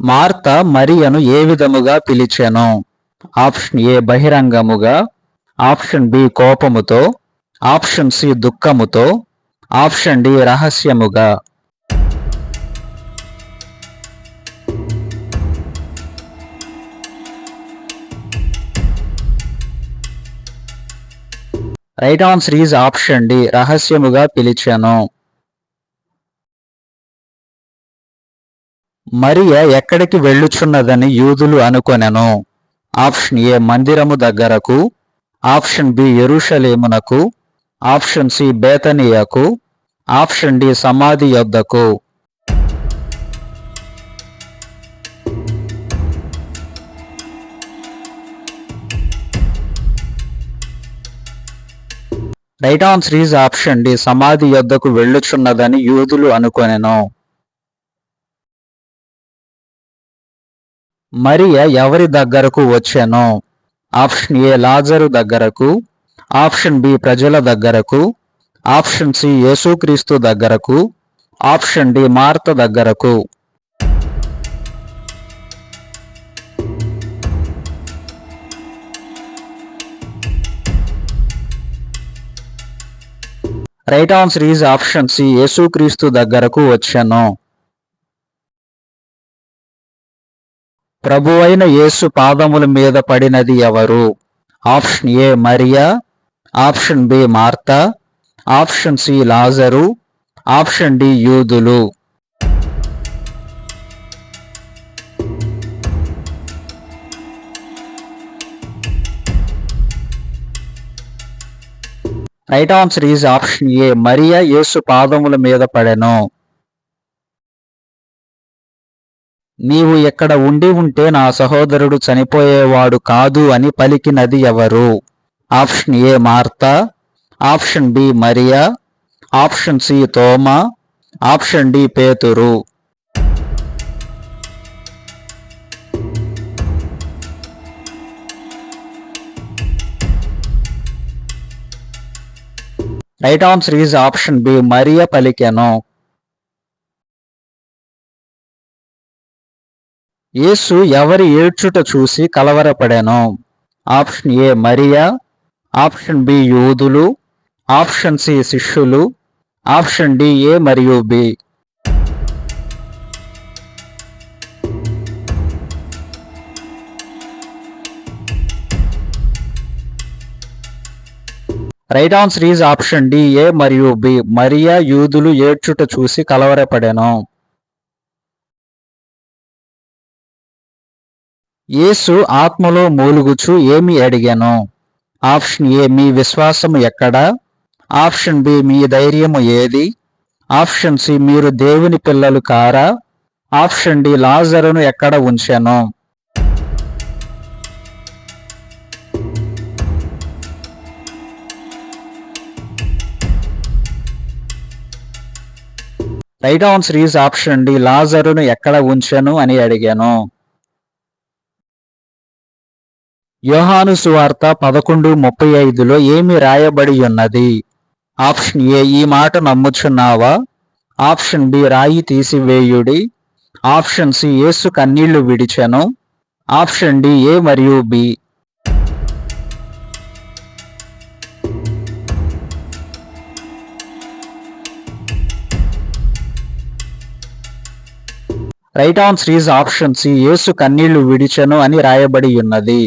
Martha మరియను ఏ విధముగా పిలిచెను? ఆప్షన్ ఏ బహిరంగముగా, ఆప్షన్ బి కోపముతో, ఆప్షన్ సి దుఃఖముతో, ఆప్షన్ డి రహస్యముగా. Right answer is option D, రహస్యముగా పిలిచెను. మరియ ఎక్కడికి వెళ్ళుచున్నదని యూదులు అనుకొనెను? ఆప్షన్ ఏ మందిరము దగ్గరకు, ఆప్షన్ బి యెరూషలేమునకు, ఆప్షన్ సి బేతనియకు, ఆప్షన్ డి సమాధి యొద్దకు. Right answer is option D, సమాధి యొద్దకు వెళ్ళుచున్నదని యూదులు అనుకొనెను. మరియ ఎవరి దగ్గరకు వచ్చెను? ఆప్షన్ ఏ లాజరు దగ్గరకు, ఆప్షన్ బి ప్రజల దగ్గరకు, ఆప్షన్ సి యేసుక్రీస్తు దగ్గరకు, ఆప్షన్ డి మార్త దగ్గరకు. Right answer is option C, యేసుక్రీస్తు దగ్గరకు వచ్చెను. ప్రభువైన యేసు పాదముల మీద పడినది ఎవరు? ఆప్షన్ ఏ మరియా, ఆప్షన్ బి మార్త, ఆప్షన్ సి లాజరు, ఆప్షన్ డి యూదులు. Right answer is option A, మరియా యేసు పాదముల మీద పడెను. నీవు ఇక్కడ ఉండి ఉంటే నా సహోదరుడు చనిపోయేవాడు కాదు అని పలికినది ఎవరు? ఆప్షన్ ఏ మార్త, ఆప్షన్ బి మరియా, ఆప్షన్ సి తోమా, ఆప్షన్ డి పేతురు. Right answer is option B, మరియ పలికెను. యేసు ఎవరి ఏడ్చుట చూసి కలవరపడెను? ఆప్షన్ ఏ మరియా, ఆప్షన్ బి యూదులు, ఆప్షన్ సి శిష్యులు, ఆప్షన్ డి ఏ మరియు B. Right answer is option D, A మరియు బి. మరియా యూదులు ఏడ్చుట చూసి కలవరపడెను. యేసు ఆత్మలో మూలుగుచు ఏమి అడిగాను? ఆప్షన్ ఏ మీ విశ్వాసము ఎక్కడ, ఆప్షన్ బి మీ ధైర్యము ఏది, ఆప్షన్ సి మీరు దేవుని పిల్లలు కారా, ఆప్షన్ డి లాజరును ఎక్కడ ఉంచెను. Right answer is option D, లాజరును ఎక్కడ ఉంచెను అని అడిగాను. యోహాను సువార్త 11:35లో ఏమి రాయబడి ఉన్నది? ఆప్షన్ ఏ ఈ మాట నమ్ముచున్నావా, ఆప్షన్ బి రాయి తీసివేయుడి, ఆప్షన్ సి యేసు కన్నీళ్లు విడిచెను, ఆప్షన్ డి ఏ మరియు B. Right answer is option C, యేసు కన్నీళ్లు విడిచెను అని రాయబడి ఉన్నది.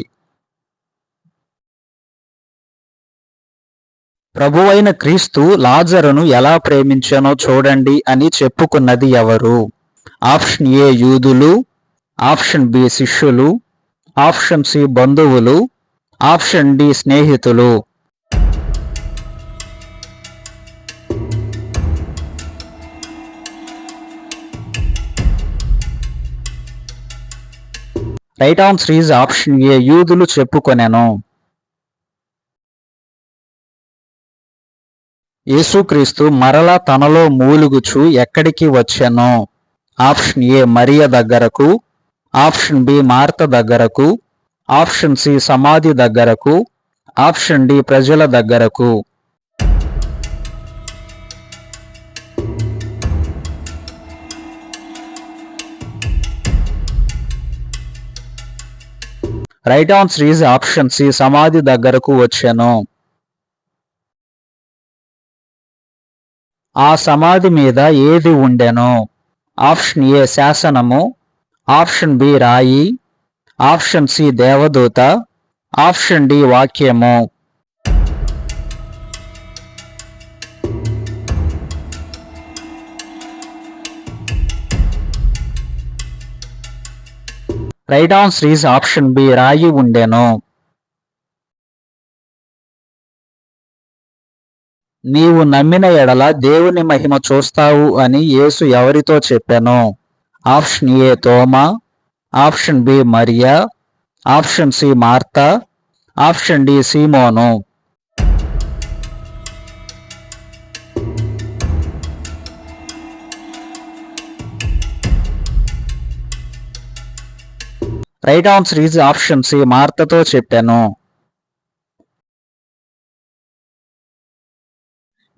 ప్రభువైన క్రీస్తు లాజరును ఎలా ప్రేమించెనో చూడండి అని చెప్పుకున్నది ఎవరు? ఆప్షన్ ఏ యూదులు, ఆప్షన్ బి శిష్యులు, ఆప్షన్ సి బంధువులు, ఆప్షన్ డి స్నేహితులు. రైట్ ఆన్సర్ ఈజ్ ఆప్షన్ ఏ, యూదులు చెప్పుకొనెను. యేసుక్రీస్తు మరలా తనలో మూలుగుచు ఎక్కడికి వచ్చెను? ఆప్షన్ ఏ మరియ దగ్గరకు, ఆప్షన్ బి మార్త దగ్గరకు, ఆప్షన్ సి సమాధి దగ్గరకు, ఆప్షన్ డి ప్రజల దగ్గరకు. Right answer is option C, సమాధి దగ్గరకు వచ్చెను. ఆ సమాధి మీద ఏది ఉండెను? ఆప్షన్ ఏ శాసనము, ఆప్షన్ బి రాయి, ఆప్షన్ సి దేవదూత, ఆప్షన్ డి వాక్యము. Right answer is option B, రాయి ఉండెను. నీవు నమ్మిన ఎడల దేవుని మహిమ చూస్తావు అని యేసు ఎవరితో చెప్పెను? ఆప్షన్ ఏ తోమా, ఆప్షన్ బి మరియా, ఆప్షన్ సి మార్తా, ఆప్షన్ డి సీమోను. Right answer is option C, మార్తతో చెప్పెను.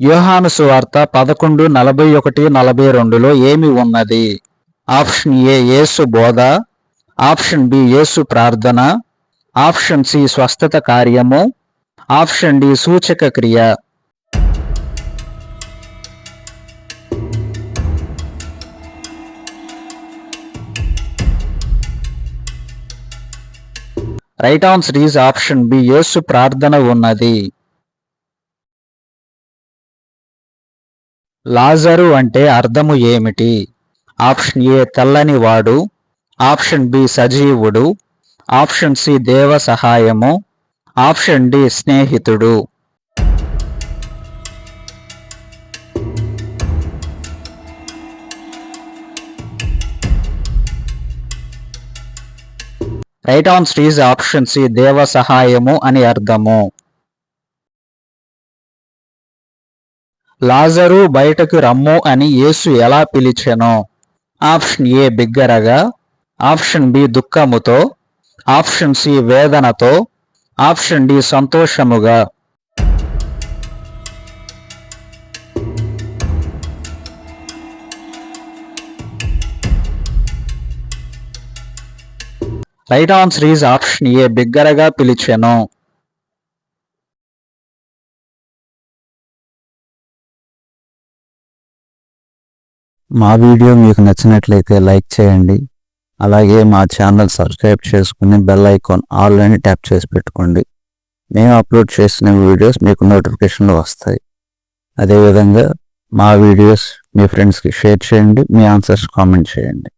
యోహాను సువార్త 11:41-42లో ఏమి ఉన్నది? ఆప్షన్ ఏ యేసు బోధ, ఆప్షన్ బి యేసు ప్రార్థన, ఆప్షన్ సి స్వస్థత కార్యము, ఆప్షన్ డి సూచక క్రియ. Right answer is option B, యేసు ప్రార్థన ఉన్నది. లాజరు అంటే అర్థము ఏమిటి? ఆప్షన్ ఏ తెల్లని వాడు, ఆప్షన్ బి సజీవుడు, ఆప్షన్ సి దేవ సహాయము, ఆప్షన్ డి స్నేహితుడు. Right answer is option C, దేవ సహాయము అని అర్థము. లాజరు బయటకు రమ్ము అని యేసు ఎలా పిలిచెను? ఆప్షన్ ఏ బిగ్గరగా, ఆప్షన్ బి దుఃఖముతో, ఆప్షన్ సి వేదనతో, ఆప్షన్ డి సంతోషముగా. రైట్ ఆన్సర్ ఈజ్ ఆప్షన్ ఏ, బిగ్గరగా పిలిచెను. మా వీడియో మీకు నచ్చినట్లయితే లైక్ చేయండి. అలాగే మా ఛానల్ సబ్స్క్రైబ్ చేసుకుని బెల్ ఐకాన్ ఆల్ అని ట్యాప్ చేసి పెట్టుకోండి. మేము అప్లోడ్ చేసిన వీడియోస్ మీకు నోటిఫికేషన్లు వస్తాయి. అదేవిధంగా మా వీడియోస్ మీ ఫ్రెండ్స్కి షేర్ చేయండి. మీ ఆన్సర్స్ కామెంట్ చేయండి.